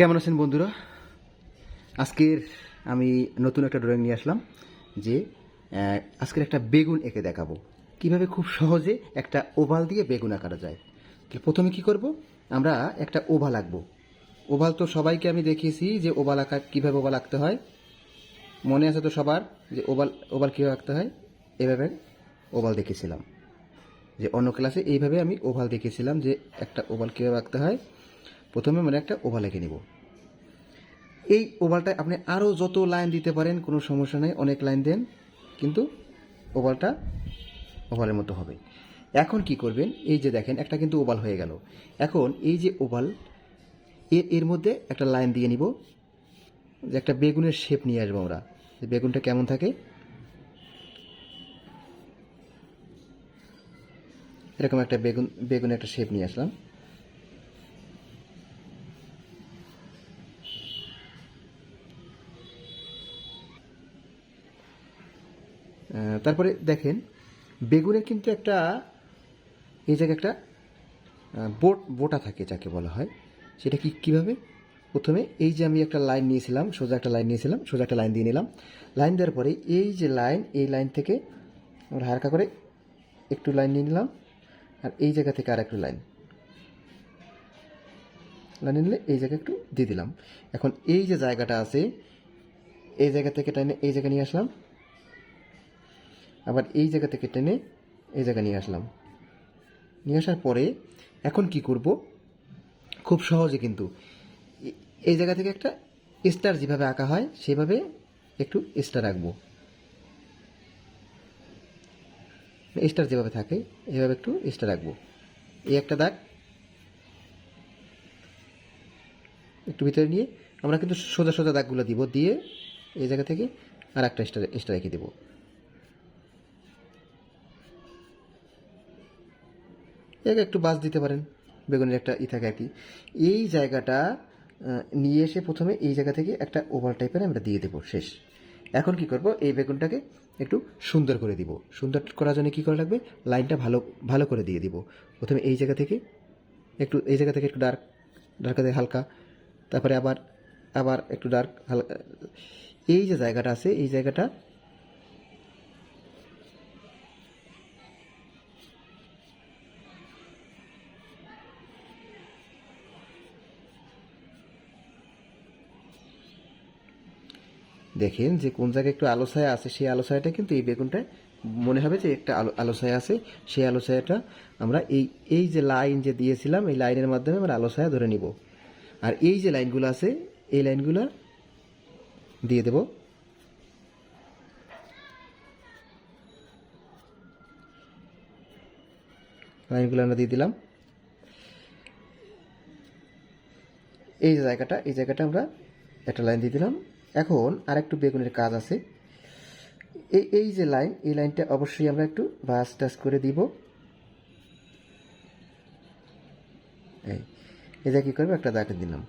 কেমন আছেন বন্ধুরা? আজকের আমি নতুন একটা ড্রয়িং নিয়ে আসলাম যে আজকের একটা বেগুন এঁকে দেখাবো কিভাবে খুব সহজে একটা ওভাল দিয়ে বেগুন আঁকা যায়। প্রথমে কি করব, আমরা একটা ওভাল আঁকবো। ওভাল তো সবাইকে আমি দেখিয়েছি যে ওভাল আঁকা কীভাবে ওভাল আঁকতে হয়, মনে আছে তো সবার যে ওভাল ওভাল কীভাবে আঁকতে হয়। এভাবে ওভাল দেখিয়েছিলাম, যে অন্য ক্লাসে এইভাবে আমি ওভাল দেখিয়েছিলাম যে একটা ওভাল কীভাবে আঁকতে হয়। প্রথমে মানে একটা ওভাল এঁকে নিব। এই ওভালটায় আপনি আরও যত লাইন দিতে পারেন কোনো সমস্যা নেই, অনেক লাইন দেন, কিন্তু ওভালটা ওভালের মতো হবে। এখন কি করবেন, এই যে দেখেন একটা কিন্তু ওভাল হয়ে গেল। এখন এই যে ওভাল এর মধ্যে একটা লাইন দিয়ে নিব, যে একটা বেগুনের শেপ নিয়ে আসবো আমরা, যে বেগুনটা কেমন থাকে এরকম একটা বেগুনের একটা শেপ নিয়ে আসলাম। তারপরে দেখেন বেগুনের কিন্তু একটা এই জায়গায় একটা বোটা থাকে যাকে বলা হয়। সেটা কীভাবে, প্রথমে এই যে আমি একটা লাইন নিয়েছিলাম, সোজা একটা লাইন নিয়েছিলাম, সোজা একটা লাইন দিয়ে নিলাম। লাইন দেওয়ার পরে এই যে লাইন, এই লাইন থেকে আমরা হালকা করে একটু লাইন নিয়ে নিলাম, আর এই জায়গা থেকে আর একটু লাইন নিলে এই জায়গায় একটু দিয়ে দিলাম। এখন এই যে জায়গাটা আছে এই জায়গা থেকে টেনে এই জায়গা নিয়ে আসলাম, আবার এই জায়গা থেকে টেনে এই জায়গা নিয়ে আসলাম। নিয়ে আসার পরে এখন কি করব, খুব সহজে কিন্তু এই জায়গা থেকে একটা স্টার যেভাবে আঁকা হয় সেভাবে একটু স্টার আঁকবো। স্টার যেভাবে থাকে এভাবে একটু স্টার আঁকবো। এই একটা দাগ একটু ভিতরে নিয়ে আমরা কিন্তু সোজা সোজা দাগগুলো দিব, দিয়ে এই জায়গা থেকে আর একটা স্টার রেখে দেবো। একে একটু বাস দিতে পারেন, বেগুনের একটা থাকে আর কি। এই জায়গাটা নিয়ে এসে প্রথমে এই জায়গা থেকে একটা ওভাল টাইপের আমরা দিয়ে দেবো। শেষ। এখন কি করব, এই বেগুনটাকে একটু সুন্দর করে দিব। সুন্দর করার জন্য কী করা লাগবে, লাইনটা ভালো ভালো করে দিয়ে দিব। প্রথমে এই জায়গা থেকে একটু ডার্ক হালকা, তারপরে আবার আবার একটু ডার্ক হালকা। এই যে জায়গাটা আছে এই জায়গাটা দেখেন যে কোন জায়গায় একটু আলো ছায়া আছে, সেই আলো ছায়াটা কিন্তু এই বেগুনটায় মনে হবে যে একটা আলো ছায়া আছে। সেই আলো ছায়াটা আমরা এই যে লাইন যে দিয়েছিলাম এই লাইনের মাধ্যমে আমরা আলো ছায়া ধরে নিব। আর এই যে লাইনগুলো আছে এই লাইনগুলো দিয়ে দেব। লাইনগুলো আমরা দিয়ে দিলাম। এই জায়গাটা আমরা একটা লাইন দিয়ে দিলাম। এখন আরেকটু বেগুনের কাজ আছে। এই যে লাইন, এই লাইনটা অবশ্যই আমরা একটু ভাঁজ টাচ করে দিব। এই জায়গায় কী করবো, একটা দাগ দিলাম।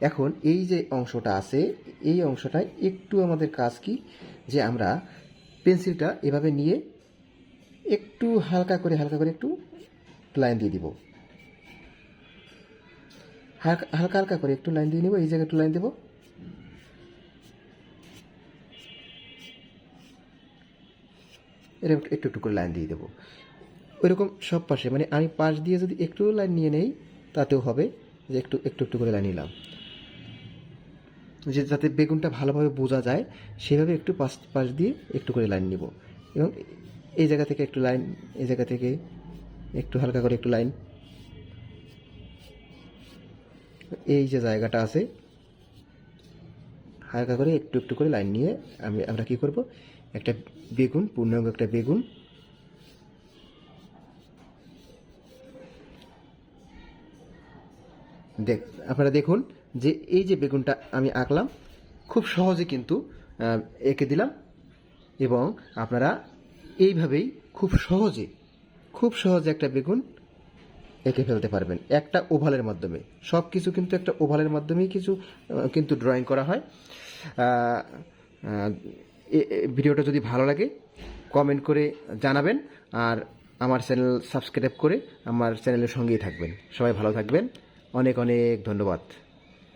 এখন এই যে অংশটা আছে এই অংশটায় একটু আমাদের কাজ কি, যে আমরা পেন্সিলটা এভাবে নিয়ে একটু হালকা করে একটু লাইন দিয়ে দিব। হালকা হালকা করে একটু লাইন দিয়ে নেব, এই জায়গায় একটু লাইন দেবো। এরকম একটু একটু করে লাইন দিয়ে দেবো। ওইরকম সব পাশে, মানে আমি পাশ দিয়ে যদি একটু লাইন নিয়ে নেই তাতেও হবে, যে একটু একটু একটু করে লাইন নিলাম, যে যাতে বেগুনটা ভালোভাবে বোঝা যায় সেভাবে একটু পাশ দিয়ে একটু করে লাইন নিব। এবং এই জায়গা থেকে একটু লাইন, এই জায়গা থেকে একটু হালকা করে একটু লাইন। এই যে জায়গাটা আছে হালকা করে একটু একটু করে লাইন নিয়ে আমরা কি করব, একটা বেগুন, পূর্ণাঙ্গ একটা বেগুন আপনারা দেখুন যে এই যে বেগুনটা আমি আঁকলাম খুব সহজে কিন্তু এঁকে দিলাম। এবং আপনারা এইভাবেই খুব সহজে একটা বেগুন এঁকে ফেলতে পারবেন একটা ওভালের মাধ্যমে। সব কিছু কিন্তু একটা ওভালের মাধ্যমেই কিছু কিন্তু ড্রয়িং করা হয়। ভিডিওটা যদি ভালো লাগে কমেন্ট করে জানাবেন, আর আমার চ্যানেল সাবস্ক্রাইব করে আমার চ্যানেলের সঙ্গেই থাকবেন। সবাই ভালো থাকবেন, অনেক অনেক ধন্যবাদ।